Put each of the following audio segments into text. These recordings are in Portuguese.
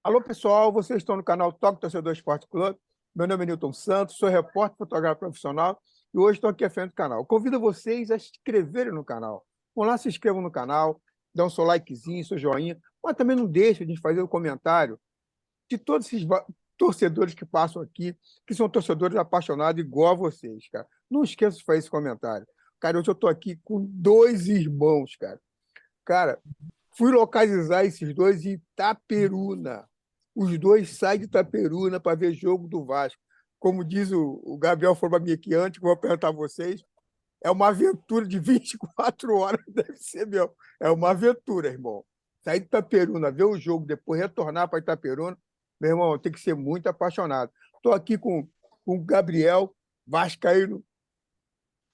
Alô, pessoal, vocês estão no canal Toque Torcedor Esporte Clube. Meu nome é Nilton Santos, sou repórter fotógrafo profissional e hoje estou aqui à frente do canal. Convido vocês a se inscreverem no canal. Vão lá, se inscrevam no canal, dão seu likezinho, seu joinha, mas também não deixe de fazer o comentário de todos esses torcedores que passam aqui, que são torcedores apaixonados igual a vocês, cara. Não esqueça de fazer esse comentário. Cara, hoje eu estou aqui com dois irmãos, cara. Cara, fui localizar esses dois em Itaperuna. Os dois saem de Itaperuna para ver jogo do Vasco. Como diz o Gabriel Formaminha aqui antes, que eu vou perguntar a vocês, é uma aventura de 24 horas, deve ser meu. É uma aventura, irmão. Sair de Itaperuna, ver o jogo, depois retornar para Itaperuna, meu irmão, tem que ser muito apaixonado. Estou aqui com o Gabriel, vascaíno,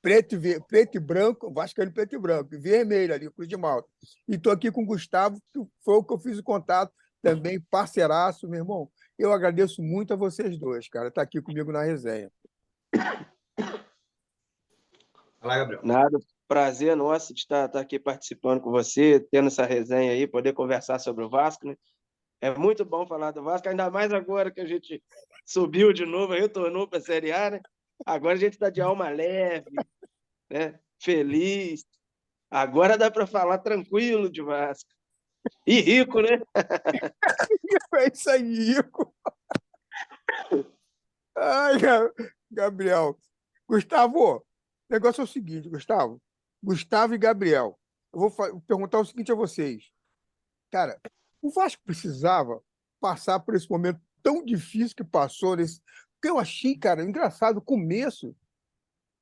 preto e branco, vascaíno preto e branco, e vermelho ali, Cruz de Malta. E estou aqui com o Gustavo, que foi o que eu fiz o contato, também parceiraço, meu irmão. Eu agradeço muito a vocês dois, cara, tá aqui comigo na resenha. Fala, Gabriel. Nada, prazer nosso de estar aqui participando com você, tendo essa resenha aí, poder conversar sobre o Vasco, né? É muito bom falar do Vasco, ainda mais agora que a gente subiu de novo, retornou para a Série A, né? Agora a gente está de alma leve, né? Feliz. Agora dá para falar tranquilo de Vasco. E rico, né? É isso aí, Ico. Ai, Gabriel. Gustavo, o negócio é o seguinte, Gustavo. Gustavo e Gabriel. Eu vou perguntar o seguinte a vocês. Cara, o Vasco precisava passar por esse momento tão difícil que passou, porque eu achei, cara, engraçado, o começo,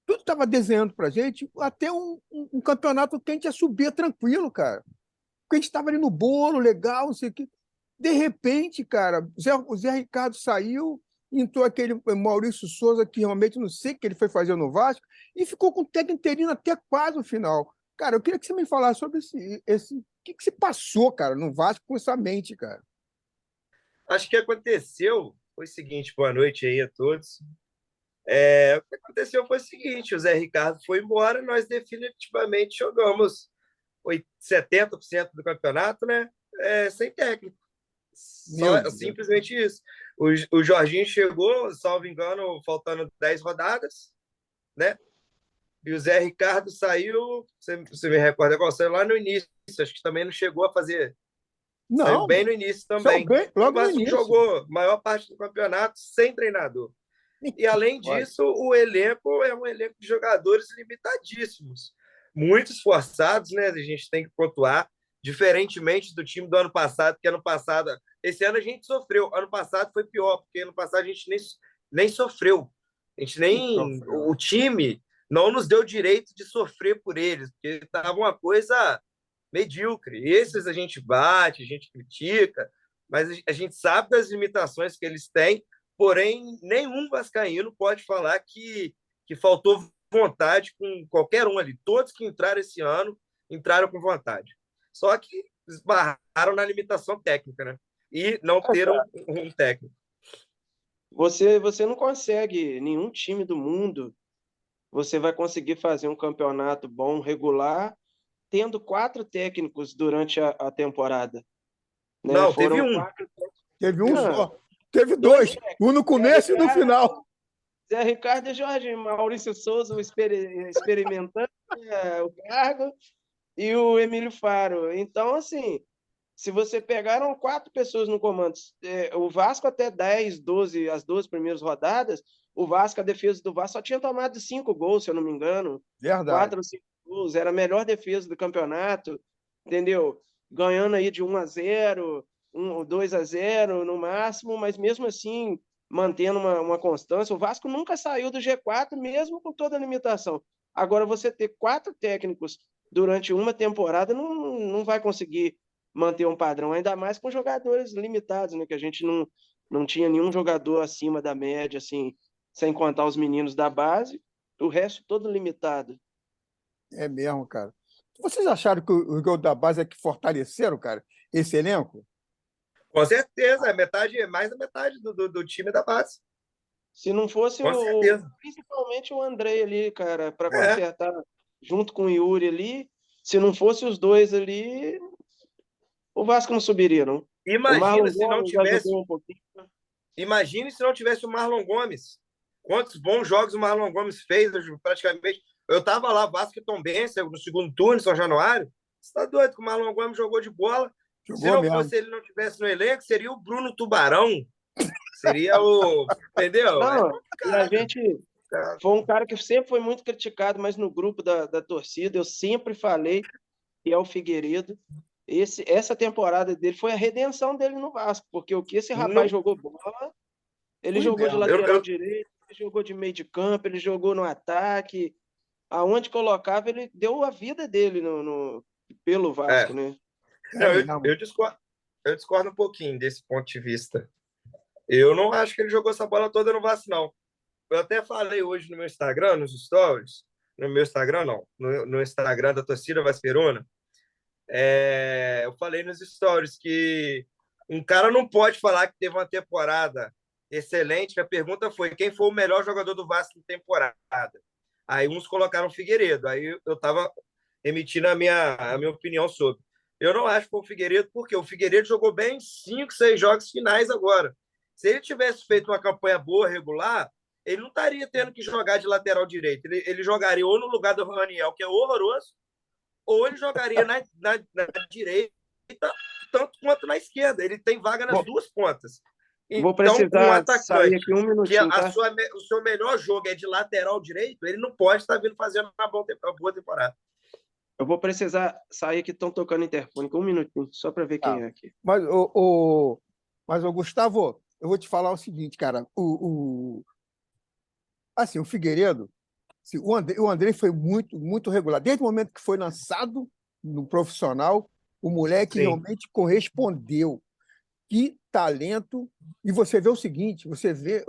tudo estava desenhando pra gente, até um campeonato que a gente ia subir tranquilo, cara. Porque a gente estava ali no bolo, legal, não sei o quê. De repente, cara, o Zé Ricardo saiu, entrou aquele Maurício Souza, que realmente não sei o que ele foi fazer no Vasco, e ficou com o técnico interino até quase o final. Cara, eu queria que você me falasse sobre o que se passou, cara, no Vasco com essa mente, cara. Acho que aconteceu foi o seguinte, boa noite aí a todos. O que aconteceu foi o seguinte, o Zé Ricardo foi embora, nós definitivamente jogamos 70% do campeonato, né? Sem técnico. Meu Só Deus. simplesmente isso. O Jorginho chegou, salvo engano, faltando 10 rodadas, né? E o Zé Ricardo saiu, você me recorda qual? Saiu lá no início, acho que também não chegou a fazer. Saiu Não, bem no início saiu também. bem E o logo no Vasco início. jogou a maior parte do campeonato sem treinador. E, além Olha, disso, o elenco é um elenco de jogadores limitadíssimos. Muito esforçados, né? A gente tem que pontuar. Diferentemente do time do ano passado, que ano passado... Esse ano a gente sofreu. Ano passado foi pior, porque ano passado a gente nem sofreu. A gente nem... O time não nos deu direito de sofrer por eles, porque estava uma coisa medíocre. Esses a gente bate, a gente critica, mas a gente sabe das limitações que eles têm, porém, nenhum vascaíno pode falar que faltou vontade com qualquer um ali. Todos que entraram esse ano entraram com vontade. Só que esbarraram na limitação técnica, né? E não teram um técnico. Você não consegue, nenhum time do mundo, você vai conseguir fazer um campeonato bom, regular, tendo 4 técnicos durante a temporada. Né? Não, teve Foram um. 4. teve um Não, só. Teve 2 dois, um técnicos. no começo e no final. Zé Ricardo e Jorge Maurício Souza experimentando o cargo e o Emílio Faro. Então, assim, se você pegaram 4 pessoas no comando, o Vasco até 10, 12, as 12 primeiras rodadas, o Vasco, a defesa do Vasco só tinha tomado 5 gols, se eu não me engano. Verdade. 4 ou 5 gols, era a melhor defesa do campeonato, entendeu? Ganhando aí de 1-0, 2-0 no máximo, mas mesmo assim mantendo uma constância. O Vasco nunca saiu do G4, mesmo com toda a limitação. Agora, você ter 4 técnicos durante uma temporada não vai conseguir manter um padrão, ainda mais com jogadores limitados, né? Que a gente não tinha nenhum jogador acima da média, assim, sem contar os meninos da base, o resto todo limitado. É mesmo, cara. Vocês acharam que os gols da base é que fortaleceram, cara, esse elenco? Com certeza, mais da metade do time da base. Se não fosse Com certeza. principalmente o André ali, cara, para É. consertar junto com o Yuri ali, se não fosse os dois ali, o Vasco não subiria, não. O Imagina Marlon se não Gomes tivesse, ajudou um pouquinho. imagine se não tivesse o Marlon Gomes. Quantos bons jogos o Marlon Gomes fez, praticamente. Eu estava lá, Vasco e Tombense, no segundo turno, em São Januário. Você está doido que o Marlon Gomes jogou de bola? Se Jogou não mesmo. fosse ele, não tivesse no elenco, seria o Bruno Tubarão. Seria o. Entendeu? É Não, e a complicado. gente foi um cara que sempre foi muito criticado, mas no grupo da torcida eu sempre falei que é o Figueiredo. Essa temporada dele foi a redenção dele no Vasco, porque o que esse rapaz Não jogou bola, ele foi jogou de mesmo. lateral direito, ele jogou de meio de campo, ele jogou no ataque, aonde colocava, ele deu a vida dele pelo Vasco, É. né? É Não, mesmo. eu discordo um pouquinho desse ponto de vista. Eu não acho que ele jogou essa bola toda no Vasco, não. Eu até falei hoje no meu Instagram, nos stories, no meu Instagram não, no Instagram da torcida Vasqueirona, eu falei nos stories que um cara não pode falar que teve uma temporada excelente, que a pergunta foi quem foi o melhor jogador do Vasco na temporada. Aí uns colocaram Figueiredo, aí eu estava emitindo a minha opinião sobre. Eu não acho que foi o Figueiredo, porque o Figueiredo jogou bem 5, 6 jogos finais agora. Se ele tivesse feito uma campanha boa, regular, ele não estaria tendo que jogar de lateral direito. Ele jogaria ou no lugar do Raniel, que é horroroso, ou ele jogaria na direita, tanto quanto na esquerda. Ele tem vaga nas Vou, duas pontas. vou Então, um precisar sair atacante aqui um que minutinho, tá? o seu melhor jogo é de lateral direito, ele não pode estar vindo fazendo uma boa temporada. Eu vou precisar sair aqui, estão tocando interfone, um minutinho, só para ver quem Tá. é aqui. Mas, Gustavo, eu vou te falar o seguinte, cara. Assim, o Figueiredo, assim, o André foi muito, muito regular. Desde o momento que foi lançado no profissional, o moleque Sim. realmente correspondeu. Que talento! E você vê o seguinte, você vê,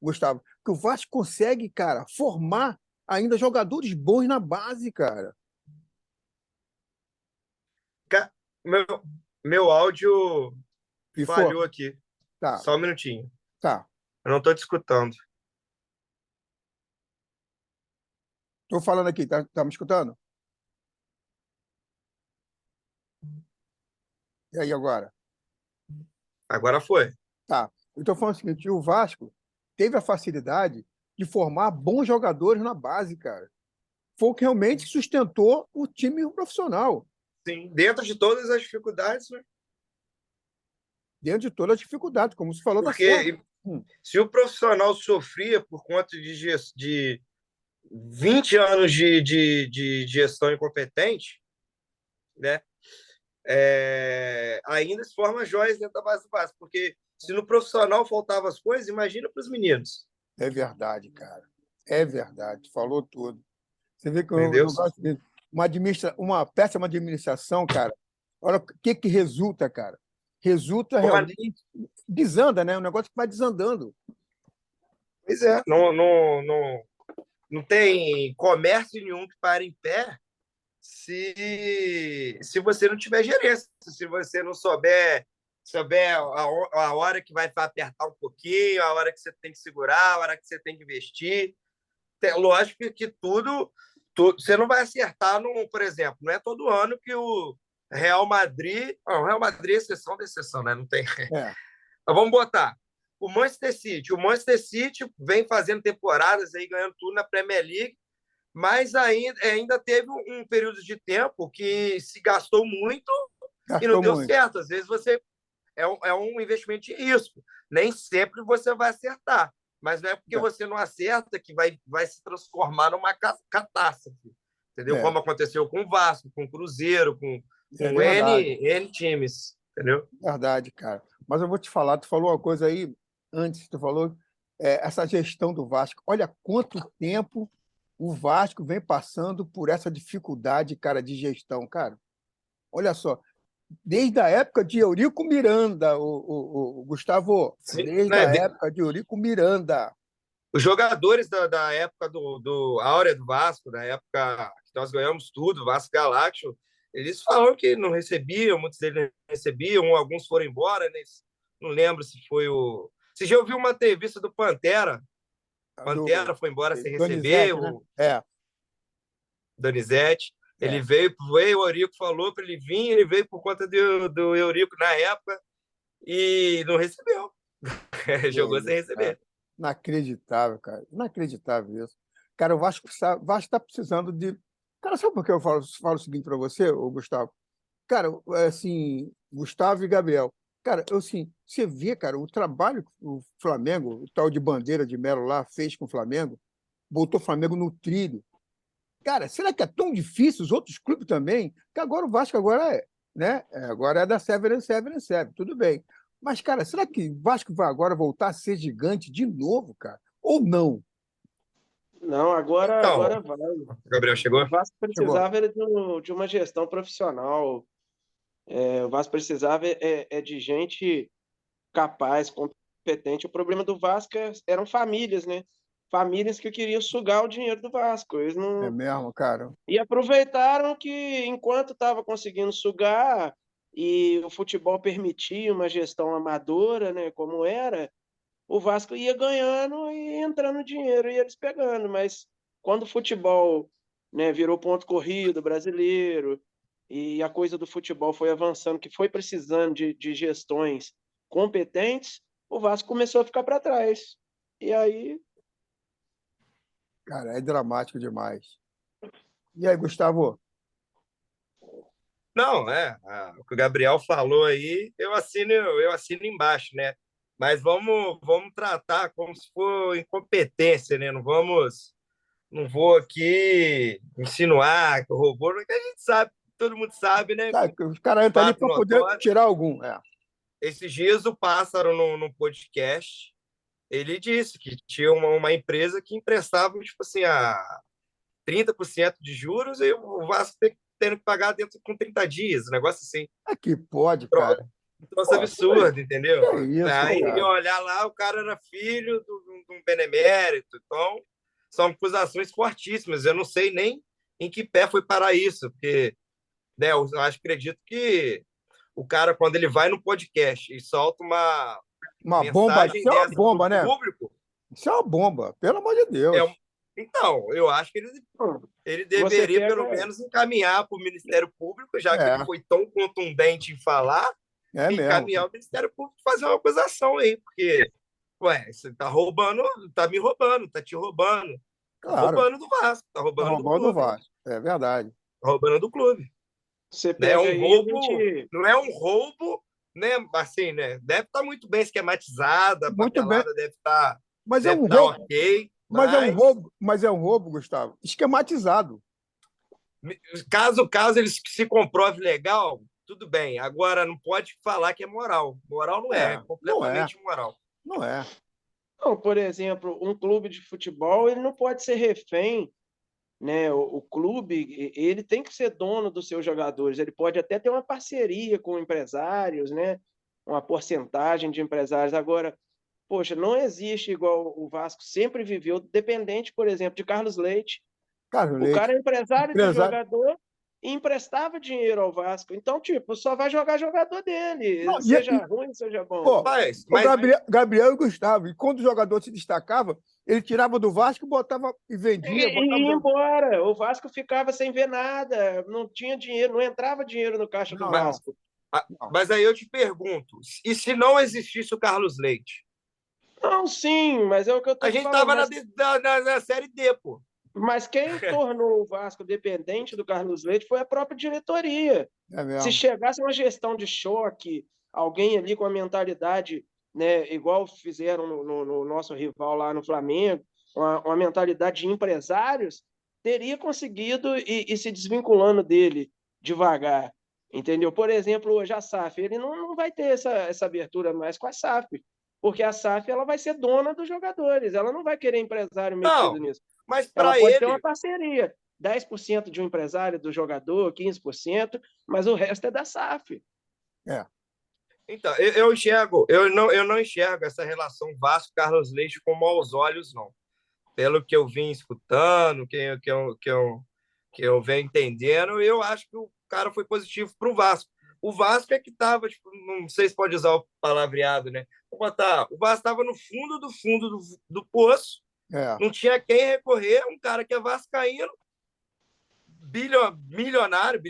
Gustavo, que o Vasco consegue, cara, formar ainda jogadores bons na base, cara. Meu, meu áudio Pifou? falhou aqui. Tá, Só um minutinho. tá. Eu não estou te escutando. Tô falando aqui, tá me escutando? E aí agora? Agora foi. Tá. Eu tô falando o seguinte, o Vasco teve a facilidade de formar bons jogadores na base, cara. Foi o que realmente sustentou o time profissional, Sim. Dentro de todas as dificuldades, né? dentro de todas as dificuldades, como você falou, tá certo. Porque se o profissional sofria por conta de 20 anos de gestão incompetente, né? Ainda se forma joias dentro da base do Vasco, porque se no profissional faltavam as coisas, imagina para os meninos, É verdade, cara. É verdade. Falou tudo. Você vê que o entendeu? negócio uma péssima administração, cara. Olha o que resulta, cara. Resulta Como realmente desanda, né? Um negócio que vai desandando. Pois é, não tem comércio nenhum que pare em pé se você não tiver gerência, se você não souber a hora que vai apertar um pouquinho, a hora que você tem que segurar, a hora que você tem que investir. Lógico que tudo você não vai acertar, por exemplo, não é todo ano que o Real Madrid. Não, o Real Madrid é exceção da exceção, né? Não tem. É, Mas vamos botar o Manchester City. O Manchester City vem fazendo temporadas aí, ganhando tudo na Premier League, mas ainda teve um período de tempo que se gastou muito e não gastou deu muito. certo. Às vezes você é um investimento de risco. Nem sempre você vai acertar. Mas não é porque É, você não acerta que vai se transformar numa catástrofe. Entendeu? é, Como aconteceu com o Vasco, com o Cruzeiro, é com verdade. N times. Entendeu? Verdade, cara. Mas eu vou te falar, tu falou uma coisa aí antes, tu falou essa gestão do Vasco. Olha quanto tempo o Vasco vem passando por essa dificuldade, cara, de gestão, cara. Olha só, desde a época de Eurico Miranda, o Gustavo, Sim, desde né? a época de Eurico Miranda. Os jogadores da época do Áurea do Vasco, da época que nós ganhamos tudo, Vasco Galáctico, eles falam que não recebiam, muitos deles não recebiam, alguns foram embora, né? Não lembro se foi o. Você já ouviu uma entrevista do Pantera? Do Pantera foi embora sem receber, Donizete, né? o Donizete. Ele veio, o Eurico falou para ele vir, ele veio por conta do Eurico na época e não recebeu. Jogou sem receber. Inacreditável, cara. Inacreditável isso. Cara, o Vasco está precisando de. Cara, sabe por que eu falo o seguinte para você, ô Gustavo? Cara, assim, Gustavo e Gabriel. Cara, assim, você vê, cara, o trabalho que o Flamengo, o tal de Bandeira de Melo lá, fez com o Flamengo, botou o Flamengo no trilho. Cara, será que é tão difícil os outros clubes também? Que agora o Vasco agora é, né? Agora é da Seven, tudo bem. Mas, cara, será que o Vasco vai agora voltar a ser gigante de novo, cara? Ou não? Não, agora, Então, agora vai. o Gabriel O chegou? Vasco Chegou. precisava era de uma gestão profissional. O Vasco precisava de gente capaz, competente. O problema do Vasco eram famílias, né? Famílias que queriam sugar o dinheiro do Vasco. Eles É não. mesmo, cara? E aproveitaram que, enquanto estava conseguindo sugar e o futebol permitia uma gestão amadora, né, como era, o Vasco ia ganhando e entrando dinheiro e eles pegando. Mas quando o futebol, né, virou ponto corrido brasileiro e a coisa do futebol foi avançando, que foi precisando de gestões competentes, o Vasco começou a ficar para trás. E aí, Cara, é dramático demais. E aí, Gustavo? Não, o que o Gabriel falou aí, eu assino embaixo, né? Mas vamos tratar como se for incompetência, né? Não vou aqui insinuar que o roubou, porque a gente sabe, todo mundo sabe, né? Sabe, que os caras entram ali Fato para poder notório. tirar algum. É. Esses dias o Pássaro, no podcast, ele disse que tinha uma empresa que emprestava, tipo assim, a 30% de juros e o Vasco tendo que pagar dentro com 30 dias, um negócio assim. É que pode, cara. Um troço Pô, absurdo, entendeu? que é isso, Aí cara? olhar lá, o cara era filho de um benemérito. Então, são acusações fortíssimas. Eu não sei nem em que pé foi parar isso, porque né, eu acredito que o cara, quando ele vai no podcast e solta uma Uma bomba, mensagem isso é uma dessa para o bomba, né? público, Isso é uma bomba, pelo amor de é Deus. um... então, eu acho que ele você deveria, pega. pelo menos, encaminhar para o Ministério Público, já que ele É, foi tão contundente em falar, é mesmo. encaminhar o Ministério Público fazer uma acusação aí, porque, ué, você tá roubando, tá me roubando, tá te roubando, tá Claro, roubando do Vasco, tá tá roubando do roubando o clube, Vasco. É verdade. tá roubando do clube. Você Né? É pega um aí, a roubo, gente. não é um roubo, né? Assim, né? Deve estar muito bem esquematizada, a Muito bem. papelada deve estar, Mas é deve um estar roubo, ok, mas mas é um roubo, Gustavo, esquematizado. caso eles se comprove legal, tudo bem. Agora não pode falar que é moral. Moral não é É, não é, completamente imoral. não é. Não, por exemplo, um clube de futebol, ele não pode ser refém, né? O clube, ele tem que ser dono dos seus jogadores. Ele pode até ter uma parceria com empresários, né? Uma porcentagem de empresários. Agora, poxa, não existe igual o Vasco sempre viveu, dependente, por exemplo, de Carlos Leite. Carlos O Leite, cara é empresário do empresário. jogador e emprestava dinheiro ao Vasco. Então, tipo, só vai jogar jogador Não, dele, seja ruim, seja bom. pô, o Mas Gabriel e Gustavo, e quando o jogador se destacava, ele tirava do Vasco, botava e vendia, botava. E ia embora. O Vasco ficava sem ver nada, não tinha dinheiro, não entrava dinheiro no caixa do Não, não, Vasco. não. mas aí eu te pergunto, e se não existisse o Carlos Leite? Não, sim, mas é o que eu tô A te gente falando. estava na Série D, pô. Mas quem tornou o Vasco dependente do Carlos Leite foi a própria diretoria. É Se mesmo. chegasse uma gestão de choque, alguém ali com a mentalidade, né, igual fizeram no nosso rival lá no Flamengo, uma mentalidade de empresários, teria conseguido ir se desvinculando dele devagar. Entendeu? Por exemplo, hoje a SAF, ele não vai ter essa abertura mais com a SAF, porque a SAF ela vai ser dona dos jogadores, ela não vai querer empresário metido Não, nisso. mas Ela para pode ter uma ele, parceria, 10% de um empresário, do jogador, 15%, mas o resto é da SAF. É. então, eu não enxergo essa relação Vasco-Carlos Leite com maus olhos, não. Pelo que eu vim escutando, que eu venho entendendo, eu acho que o cara foi positivo para o Vasco. O Vasco é que estava, tipo, não sei se pode usar o palavreado, né? Vou botar, o Vasco estava no fundo do poço, É. não tinha quem recorrer, um cara que é vascaíno, milionário,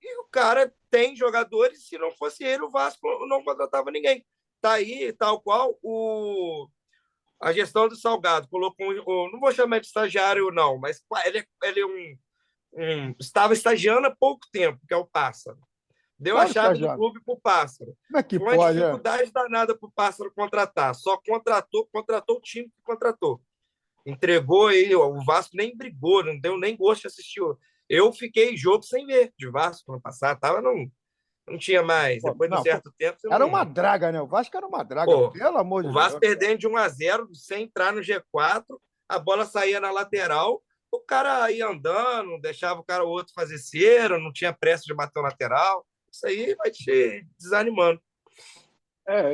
e o cara tem jogadores, se não fosse ele, o Vasco não contratava ninguém. Tá aí, tal qual a gestão do Salgado colocou, não vou chamar de estagiário, não, mas ele é estava estagiando há pouco tempo, que é o Pássaro. Deu a Claro, chave do estagiário. clube para o Pássaro. Como é que Foi uma pode, dificuldade danada para o Pássaro contratar. Só contratou o time que contratou. Entregou aí, o Vasco nem brigou, não deu nem gosto de assistir. Eu fiquei jogo sem ver de Vasco no passado, não tinha mais. Pô, Depois de um não, certo tempo, você era uma não. draga, né? O Vasco era uma draga, Pô, pelo amor o de Vasco Deus. perdendo de 1-0, sem entrar no G4, a bola saía na lateral, o cara ia andando, deixava o cara ou outro fazer cera, não tinha pressa de bater o lateral. Isso aí vai te desanimando.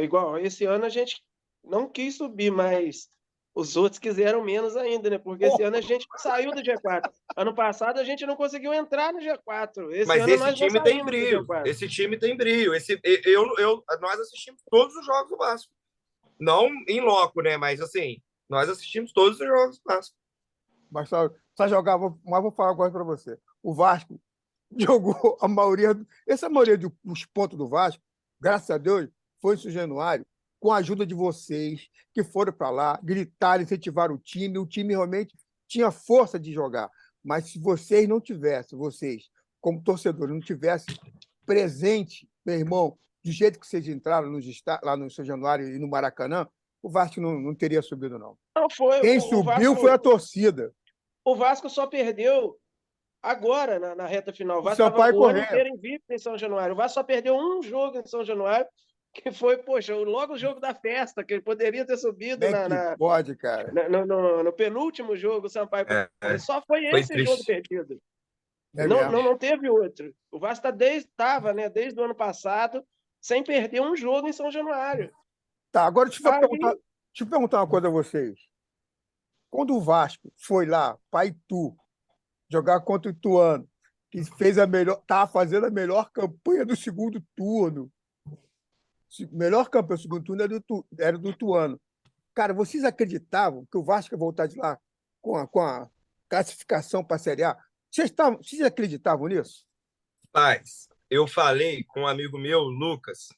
Igual, esse ano a gente não quis subir, mas os outros quiseram menos ainda, né? Porque esse ano a gente saiu do G4. Ano passado a gente não conseguiu entrar no G4. Esse Mas ano esse nós já time tem saímos do brilho. G4. Esse time tem brilho. Nós assistimos todos os jogos do Vasco. Não em loco, né? Mas assim, nós assistimos todos os jogos do Vasco. Mas só jogava, mas vou falar agora para você. O Vasco jogou a maioria, essa maioria dos pontos do Vasco, graças a Deus, foi em São Januário, com a ajuda de vocês, que foram para lá, gritaram, incentivaram o time realmente tinha força de jogar. Mas se vocês não tivessem, vocês, como torcedores, não tivessem presente, meu irmão, do jeito que vocês entraram lá no São Januário e no Maracanã, o Vasco não teria subido, não. Não foi Quem o subiu Vasco. foi a torcida. O Vasco só perdeu agora, na reta final. O O Vasco estava Sampaio o ano Corrêa. inteiro invicto em São Januário. O Vasco só perdeu um jogo em São Januário, que foi, poxa, logo o jogo da festa, que ele poderia ter subido Como é que pode, cara? no penúltimo jogo, o Sampaio Corrêa. Só foi Foi esse jogo triste. perdido. É Não, mesmo. não teve outro. O Vasco estava, né, desde o ano passado, sem perder um jogo em São Januário. Tá, agora deixa Aí, eu perguntar uma coisa a vocês. Quando o Vasco foi lá para Itu jogar contra o Ituano, que fez estava fazendo a melhor campanha do segundo turno. Melhor campanha do segundo turno era do Ituano. Cara, vocês acreditavam que o Vasco ia voltar de lá com a classificação para a Série A? Vocês acreditavam nisso? Paz, eu falei com um amigo meu, Lucas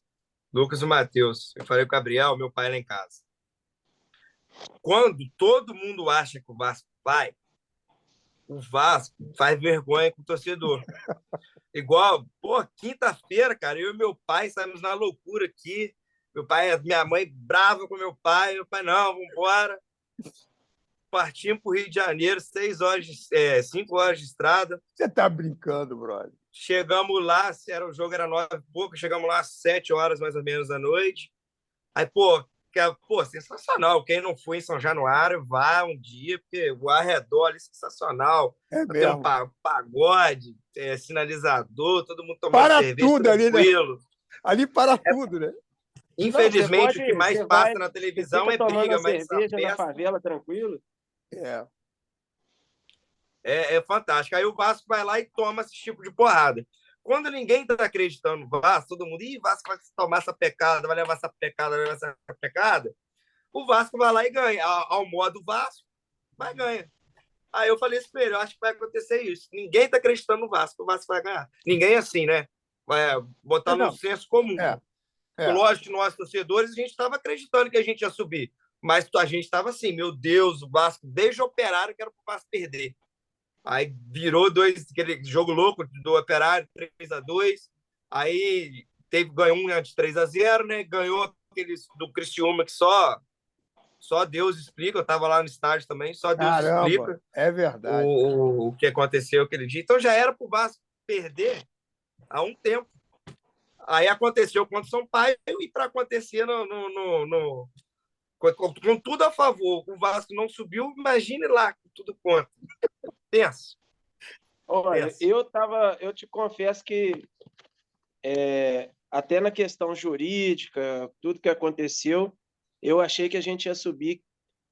e Matheus. Eu falei com o Gabriel, meu pai lá em casa. Quando todo mundo acha que o Vasco vai, o Vasco faz vergonha com o torcedor. Igual, pô, quinta-feira, cara, eu e meu pai saímos na loucura aqui. Minha mãe brava com meu pai não, vamos embora. Partimos para o Rio de Janeiro, 5 horas de estrada. Você tá brincando, brother. Chegamos lá, o jogo era 9 e pouco, chegamos lá às 7 horas mais ou menos da noite. Aí, pô, sensacional. Quem não foi em São Januário, vá um dia, porque o arredor ali é sensacional. É Tem um mesmo. pagode, sinalizador, todo mundo tomando Para cerveja tudo ali, né? tranquilo. Ali para tudo, né? Infelizmente, o que mais você passa vai, na televisão você é fica tomando briga, uma mas essa cerveja na festa favela tranquilo. É. é fantástico. Aí o Vasco vai lá e toma esse tipo de porrada. Quando ninguém está acreditando no Vasco, todo mundo, Vasco vai tomar essa pecada, vai levar essa pecada, vai levar essa pecada. O Vasco vai lá e ganha. Ao modo Vasco, vai ganhar. Aí eu falei isso para ele, eu acho que vai acontecer isso. Ninguém está acreditando no Vasco, o Vasco vai ganhar. Ninguém assim, né? Vai botar no senso comum. Lógico que nós, torcedores, a gente estava acreditando que a gente ia subir. Mas a gente estava assim, meu Deus, o Vasco, desde o Operário, que era para o Vasco perder. Aí virou aquele jogo louco do Operário, 3-2. Aí ganhou um de 3-0, né? Ganhou aqueles do Criciúma que só Deus explica. Eu estava lá no estádio também, só Deus explica. É verdade. O que aconteceu aquele dia. Então já era para o Vasco perder há um tempo. Aí aconteceu contra o São Paulo e para acontecer com tudo a favor, o Vasco não subiu, imagine lá, com tudo contra. Pensa. Olha, eu te confesso que até na questão jurídica, tudo que aconteceu, eu achei que a gente ia subir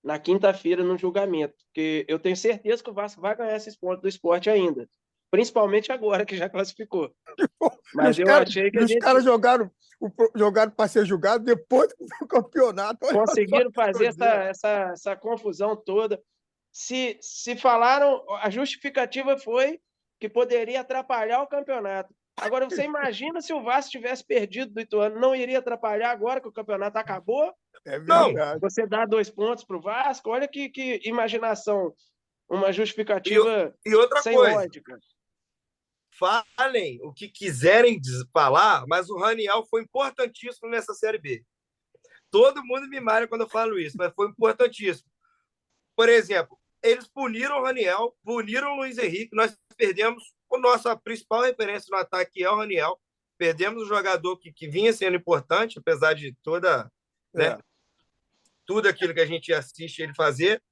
na quinta-feira no julgamento, porque eu tenho certeza que o Vasco vai ganhar esses pontos do Sport ainda, principalmente agora que já classificou. Mas achei que os caras jogaram para ser julgado depois do campeonato. Conseguiram fazer essa confusão toda. se falaram, a justificativa foi que poderia atrapalhar o campeonato. Agora, você imagina se o Vasco tivesse perdido do Ituano, não iria atrapalhar agora que o campeonato acabou? É Não, verdade. Você dá 2 pontos para o Vasco, olha que imaginação, uma e, justificativa e outra sem coisa, lógica. falem o que quiserem falar, mas o Raniel foi importantíssimo nessa Série B. Todo mundo me malha quando eu falo isso, mas foi importantíssimo. Por exemplo, eles puniram o Raniel, puniram o Luiz Henrique, nós perdemos a nossa principal referência no ataque, que é o Raniel. Perdemos um jogador que vinha sendo importante, apesar de toda, né, tudo aquilo que a gente assiste ele fazer.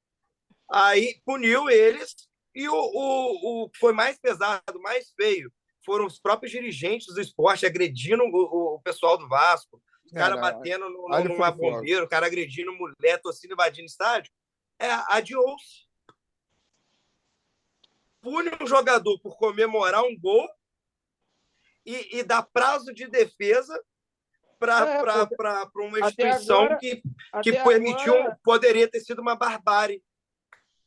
Aí puniu eles e o que foi mais pesado, mais feio, foram os próprios dirigentes do esporte agredindo o pessoal do Vasco, o cara Não, batendo ali numa foi fogo. bombeira, o cara agredindo mulher, torcida invadindo estádio. Adiou-se. Pune um jogador por comemorar um gol e dá prazo de defesa para uma Até instituição agora, que até permitiu, agora poderia ter sido uma barbárie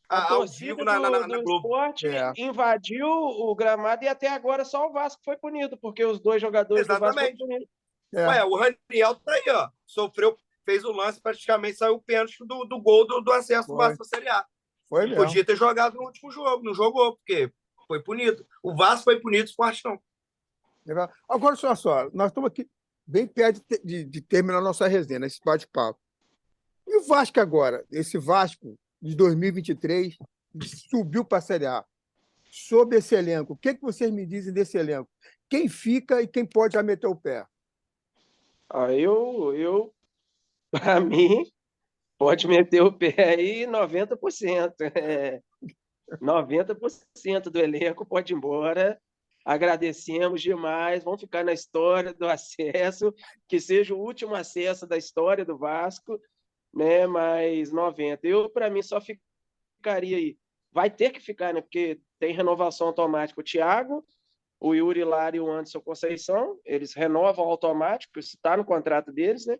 a ao torcida vivo na do Globo. esporte É. invadiu o gramado e até agora só o Vasco foi punido, porque os 2 jogadores do Vasco foram Exatamente. punidos. É. O Raniel tá aí, ó. Sofreu, fez o lance, praticamente saiu o pênalti do gol do acesso do Vasco à Série A. Foi Ele mesmo. podia ter jogado no último jogo, não jogou, porque foi punido. O Vasco foi punido, o Sport não. Agora, só, nós estamos aqui bem perto de terminar a nossa resenha, esse bate-papo. E o Vasco agora? Esse Vasco de 2023 subiu para a Série A. Sobre esse elenco, o que vocês me dizem desse elenco? Quem fica e quem pode já meter o pé? Para mim, pode meter o pé aí 90%. 90% do elenco pode ir embora. Agradecemos demais. Vamos ficar na história do acesso, que seja o último acesso da história do Vasco, né? Mas 90%. Para mim, só ficaria aí. Vai ter que ficar, né? Porque tem renovação automática. O Thiago, o Yuri Lara e o Anderson Conceição, eles renovam automático, isso está no contrato deles, né?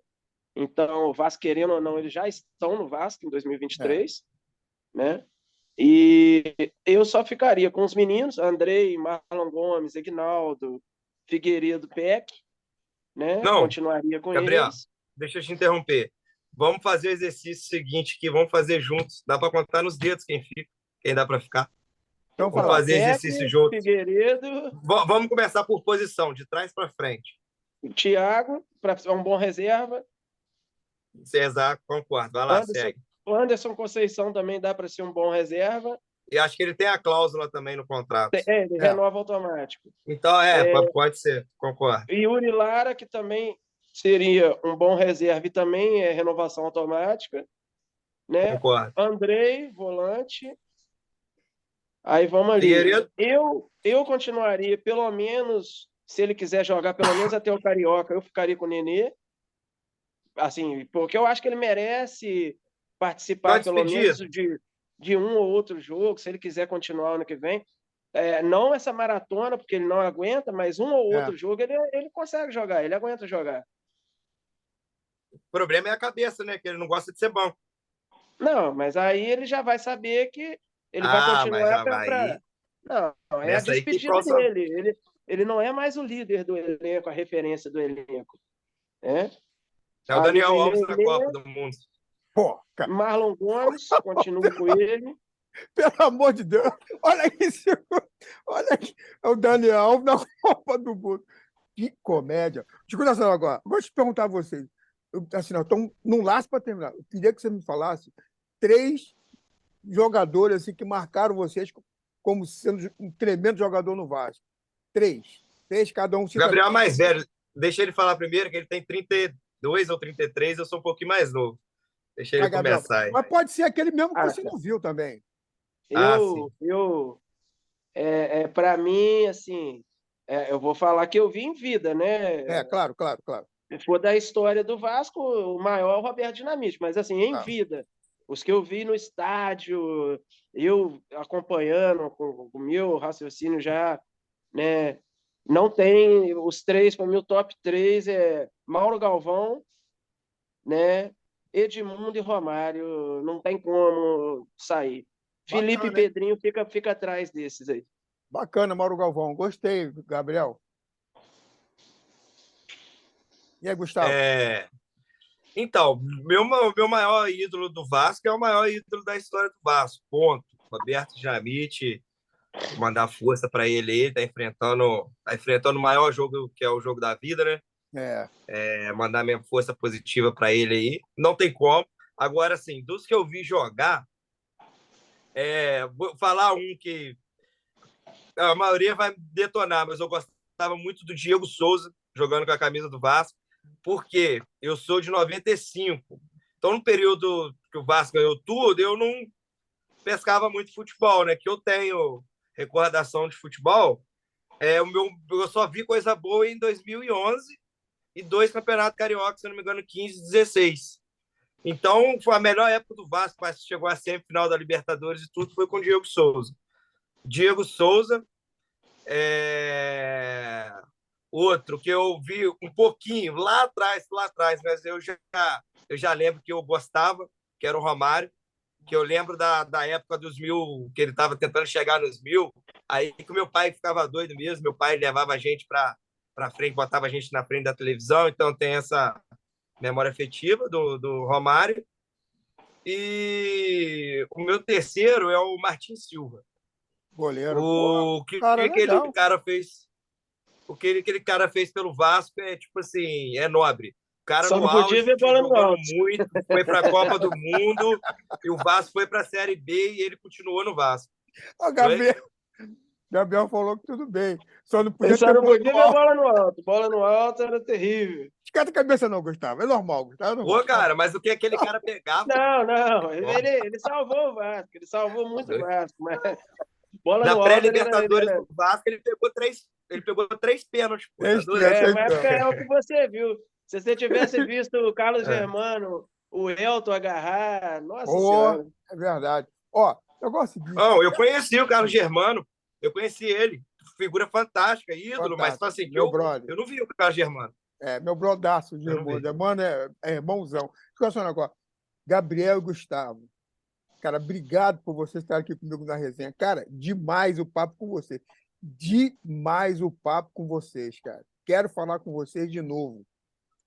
Então, o Vasco, querendo ou não, eles já estão no Vasco em 2023, né? E eu só ficaria com os meninos, Andrei, Marlon Gomes, Aguinaldo, Figueiredo, Peck, né? Não, continuaria com Gabriel, eles. deixa eu te interromper. Vamos fazer o exercício seguinte aqui, vamos fazer juntos. Dá para contar nos dedos quem fica, quem dá para ficar. Então, Vamos fala. fazer Peck, exercício juntos. Figueiredo, Vamos começar por posição, de trás para frente. Thiago, para um bom reserva. César, concordo. Vai lá, segue. Anderson Conceição também dá para ser um bom reserva. E acho que ele tem a cláusula também no contrato. Ele renova automático. Então, pode ser, concordo. E Yuri Lara, que também seria um bom reserva e também é renovação automática. Né? Concordo. Andrei, volante. Aí vamos ali. Figueiredo? Eu continuaria, pelo menos, se ele quiser jogar pelo menos até o Carioca, eu ficaria com o Nenê. Assim, porque eu acho que ele merece participar pelo menos de um ou outro jogo, se ele quiser continuar ano que vem. Não essa maratona, porque ele não aguenta, mas um ou outro jogo ele consegue jogar, ele aguenta jogar. O problema é a cabeça, né? Que ele não gosta de ser banco. Não, mas aí ele já vai saber que ele vai continuar para. Não, é a despedida dele. Ele não é mais o líder do elenco, a referência do elenco. É o Daniel Alves na Copa do Mundo. Pô, Marlon Gomes, continua com ele. Pelo amor de Deus, olha isso. Olha aqui, é o Daniel Alves na Copa do Mundo. Que comédia. De coração agora, vou te perguntar a vocês. Assim, então, num laço para terminar, eu queria que você me falasse 3 jogadores assim, que marcaram vocês como sendo um tremendo jogador no Vasco. 3 cada um. O Gabriel é mais velho. Deixa ele falar primeiro, que ele tem 32 ou 33, eu sou um pouquinho mais novo. Deixa ele começar aí. Mas pode ser aquele mesmo que você não viu também. Para mim, assim, eu vou falar que eu vi em vida, né? Claro. Se for da história do Vasco, o maior é o Roberto Dinamite, mas assim, em vida, os que eu vi no estádio, eu acompanhando com o meu raciocínio já, né? Não tem os 3, para mim, o top 3 é Mauro Galvão, né? Edmundo e Romário, não tem como sair. Felipe e Bacana, hein? Pedrinho fica atrás desses aí. Bacana, Mauro Galvão. Gostei, Gabriel. E aí, Gustavo? Então, meu maior ídolo do Vasco é o maior ídolo da história do Vasco. Ponto. Roberto Dinamite, mandar força para ele aí, tá enfrentando o maior jogo que é o jogo da vida, né? Mandar minha força positiva para ele aí. Não tem como. Agora, assim, dos que eu vi jogar, vou falar um que a maioria vai detonar, mas eu gostava muito do Diego Souza jogando com a camisa do Vasco, porque eu sou de 95. Então, no período que o Vasco ganhou tudo, eu não pescava muito futebol, né? Que eu tenho recordação de futebol, eu só vi coisa boa em 2011 e 2 campeonatos carioca, se não me engano, 15 e 16. Então, foi a melhor época do Vasco, mas chegou a semifinal da Libertadores e tudo, foi com o Diego Souza. Diego Souza, outro que eu vi um pouquinho lá atrás, mas eu já lembro que eu gostava, que era o Romário, que eu lembro da época dos 1000, que ele estava tentando chegar nos 1000, aí que o meu pai ficava doido mesmo, meu pai levava a gente para frente, botava a gente na frente da televisão, então tem essa memória afetiva do Romário. E o meu terceiro é o Martin Silva. Goleiro. Pô, O que cara, aquele legal. cara fez, o que aquele cara fez pelo Vasco é tipo assim, é nobre. O cara Só no não podia auge, ver bola no jogando alto. muito, foi para a Copa do Mundo e o Vasco foi para a Série B e ele continuou no Vasco. O Gabriel falou que tudo bem. Só não Ele podia só ter não bola podia no ver alto. bola no alto. Bola no alto era terrível. Esquenta a cabeça não, Gustavo. É normal, Gustavo. É normal. Pô, cara, mas o que aquele cara pegava? Não. Ó, Ele salvou o Vasco. Ele salvou muito o Vasco. Mas bola na no alto ele era. pré-Libertadores do Vasco, ele pegou três pênaltis. Três Doido. pés, três Mas pés. é o que você viu. Se você tivesse visto o Carlos É. Germano, o Elton agarrar, nossa Pô, senhora. é verdade. Ó, eu gosto seguinte. Não, eu conheci o Carlos Germano, eu conheci ele, figura fantástica, ídolo, mas Fantástico. assim, que Meu eu, brother. eu não vi o Carlos Germano. Meu brodaço de Eu não irmão. vi. Mano, é irmãozão. Deixa eu só um negócio. Gabriel e Gustavo. Cara, obrigado por vocês estarem aqui comigo na resenha. Cara, demais o papo com vocês. Demais o papo com vocês, cara. Quero falar com vocês de novo.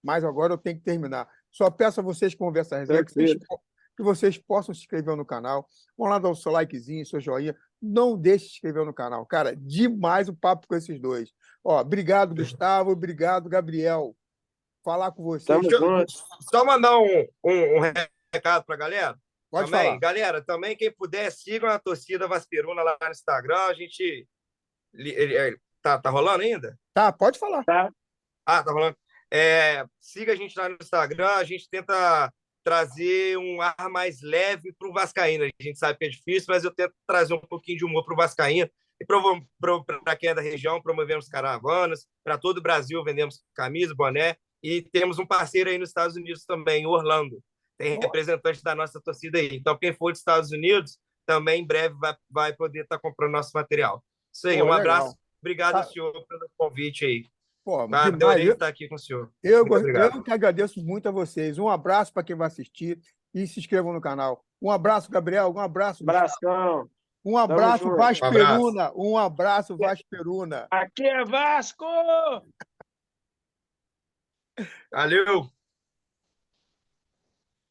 Mas agora eu tenho que terminar. Só peço a vocês que vão ver essa resenha que vocês possam se inscrever no canal. Vão lá dar o seu likezinho, seu joinha. Não deixe de se inscrever no canal. Cara, demais o papo com esses dois. Ó, obrigado, Gustavo. Obrigado, Gabriel. Falar com vocês. Tamo junto. Só mandar um recado para a galera. Pode Também, falar. galera, também quem puder, sigam a torcida Vasperuna lá no Instagram. A gente. Tá rolando ainda? Tá, pode falar. Tá? Tá rolando. Siga a gente lá no Instagram, a gente tenta trazer um ar mais leve para o Vascaíno. A gente sabe que é difícil, mas eu tento trazer um pouquinho de humor para o Vascaíno. E para quem é da região, promovemos caravanas. Para todo o Brasil, vendemos camisa, boné. E temos um parceiro aí nos Estados Unidos também, em Orlando. Tem representante da nossa torcida aí. Então, quem for dos Estados Unidos, também em breve vai poder estar comprando nosso material. Isso aí, Pô, um legal. abraço. Obrigado, senhor, pelo convite aí. Pô, Adorei demais. estar aqui com o senhor. Eu Muito obrigado. que agradeço muito a vocês. Um abraço para quem vai assistir e se inscrevam no canal. Um abraço, Gabriel. Um abraço, Gustavo. Abração. Um abraço, junto. Vasperuna. Um abraço, Vasperuna. Aqui é Vasco! Valeu!